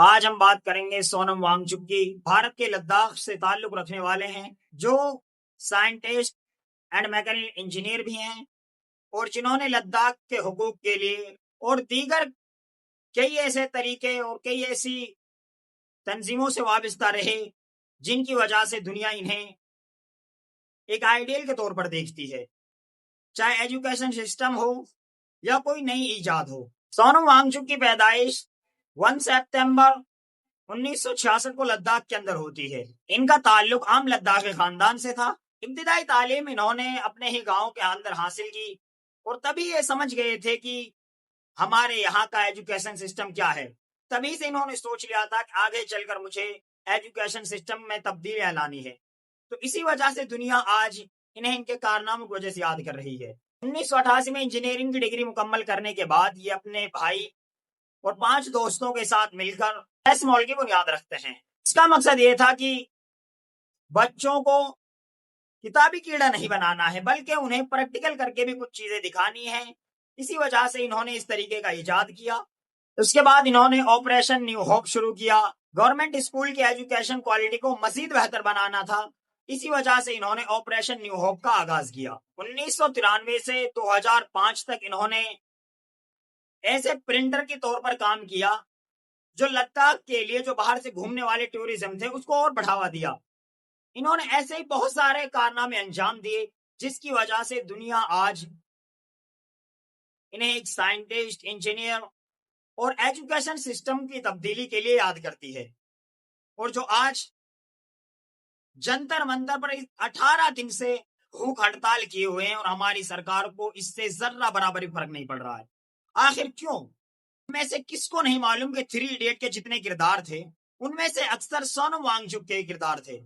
آج ہم بات کریں گے سونم وانگچک کی۔ بھارت کے لداخ سے تعلق رکھنے والے ہیں، جو سائنٹسٹ اینڈ میکینیکل انجینئر بھی ہیں، اور جنہوں نے لداخ کے حقوق کے لیے اور دیگر کئی ایسے طریقے اور کئی ایسی تنظیموں سے وابستہ رہے جن کی وجہ سے دنیا انہیں ایک آئیڈیل کے طور پر دیکھتی ہے، چاہے ایجوکیشن سسٹم ہو یا کوئی نئی ایجاد ہو۔ سونم وانگچک کی پیدائش 1 سپتمبر 1966 کو لداخ کے اندر ہوتی ہے۔ ان کا تعلق عام لداخی خاندان سے تھا۔ ابتدائی تعلیم انہوں نے اپنے ہی گاؤں کے اندر حاصل کی، اور تبھی یہ سمجھ گئے تھے کہ ہمارے یہاں کا ایجوکیشن سسٹم کیا ہے۔ تبھی سے انہوں نے سوچ لیا تھا کہ آگے چل کر مجھے ایجوکیشن سسٹم میں تبدیلیاں لانی ہے۔ تو اسی وجہ سے دنیا آج انہیں ان کے کارناموں کی وجہ سے یاد کر رہی ہے۔ 1988 میں انجینئرنگ کی ڈگری مکمل کرنے کے بعد یہ اپنے بھائی اور 5 دوستوں کے ساتھ مل کر اس مال کی بنیاد رکھتے ہیں۔ اس کا مقصد یہ تھا کہ بچوں کو کتابی کیڑا نہیں بنانا ہے، بلکہ انہیں پریکٹیکل کر کے بھی کچھ چیزیں دکھانی ہیں۔ اسی وجہ سے انہوں نے اس طریقے کا ایجاد کیا۔ اس کے بعد انہوں نے آپریشن نیو ہوپ شروع کیا۔ گورنمنٹ اسکول کی ایجوکیشن کوالٹی کو مزید بہتر بنانا تھا، اسی وجہ سے انہوں نے آپریشن نیو ہوپ کا آغاز کیا۔ 1993 سے 2005 تک انہوں نے ایسے پرنٹر کے طور پر کام کیا جو لداخ کے لیے جو باہر سے گھومنے والے ٹورزم تھے اس کو اور بڑھاوا دیا۔ انہوں نے ایسے ہی بہت سارے کارنامے انجام دیے جس کی وجہ سے دنیا آج انہیں ایک سائنٹسٹ، انجینئر اور ایجوکیشن سسٹم کی تبدیلی کے لیے یاد کرتی ہے، اور جو آج جنتر منتر پر 18 دن سے بھوک ہڑتال کیے ہوئے ہیں، اور ہماری سرکار کو اس سے ذرہ برابر فرق نہیں پڑ رہا ہے۔ آخر کیوں؟ میں سے کس کو نہیں معلوم کہ 3 ایڈیٹ کے جتنے کردار تھے ان میں سے اکثر سونم وانگچک کے کردار تھے۔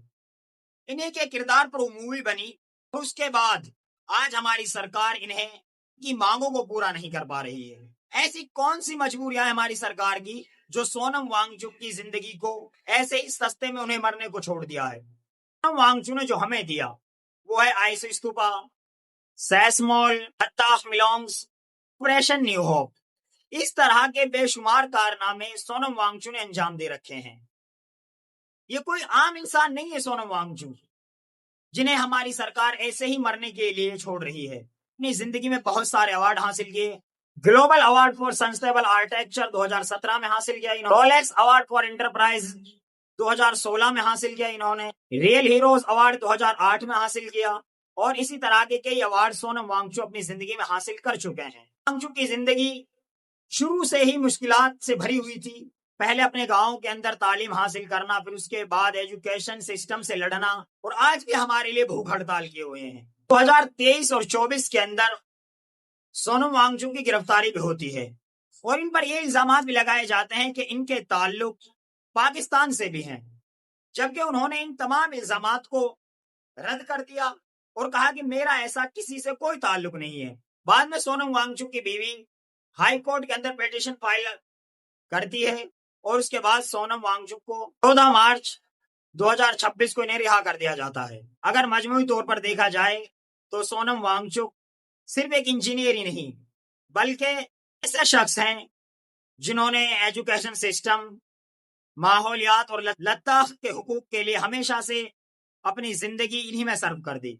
انہیں کے کردار پر مووی بنی، اور اس کے بعد آج ہماری سرکار انہیں کی مانگوں کو پورا نہیں کر پا رہی ہے۔ ایسی کون سی مجبوریاں ہیں ہماری سرکار کی جو سونم وانگچک کی زندگی کو ایسے ہی سستے میں انہیں مرنے کو چھوڑ دیا ہے؟ سونم وانگچک نے جو ہمیں دیا وہ ہے آئس استوپا، سیسمول، لداخ ملونگز، آپریشن نیو ہوپ۔ اس طرح کے بے شمار کارنامے سونم وانگچک نے انجام دے رکھے ہیں۔ یہ کوئی عام انسان نہیں ہے سونم وانگچک، جنہیں ہماری سرکار ایسے ہی مرنے کے لیے چھوڑ رہی ہے۔ اپنی زندگی میں بہت سارے ایوارڈ حاصل کیے۔ Global award for sustainable architecture 2017 میں حاصل کیا انہوں نے۔ رولیکس ایوارڈ فار انٹرپرائز 2016 میں حاصل کیا انہوں نے۔ ریئل ہیروز ایوارڈ 2008 میں حاصل کیا، اور اسی طرح کے کئی ایوارڈ سونم وانگچک اپنی زندگی میں حاصل کر چکے ہیں۔ وانگچک کی زندگی شروع سے ہی مشکلات سے بھری ہوئی تھی۔ پہلے اپنے گاؤں کے اندر تعلیم حاصل کرنا، پھر اس کے بعد ایجوکیشن سسٹم سے لڑنا، اور آج بھی ہمارے لیے بھوک ہڑتال کیے ہوئے ہیں۔ 2023 اور 24 کے اندر سونم وانگچک کی گرفتاری بھی ہوتی ہے، اور ان پر یہ الزامات بھی لگائے جاتے ہیں کہ ان کے تعلق پاکستان سے بھی ہیں، جبکہ انہوں نے ان تمام الزامات کو رد کر دیا اور کہا کہ میرا ایسا کسی سے کوئی تعلق نہیں ہے۔ بعد میں سونم وانگچک کی بیوی ہائی کورٹ کے اندر پیٹیشن فائل کرتی ہے، اور اس کے بعد سونم وانگچک کو 14 مارچ 2026 کو انہیں رہا کر دیا جاتا ہے۔ اگر مجموعی طور پر دیکھا جائے تو سونم وانگچک صرف ایک انجینئر ہی نہیں بلکہ ایسے شخص ہیں جنہوں نے ایجوکیشن سسٹم، ماحولیات اور لداخ کے حقوق کے لیے ہمیشہ سے اپنی زندگی انہی میں صرف کر دی۔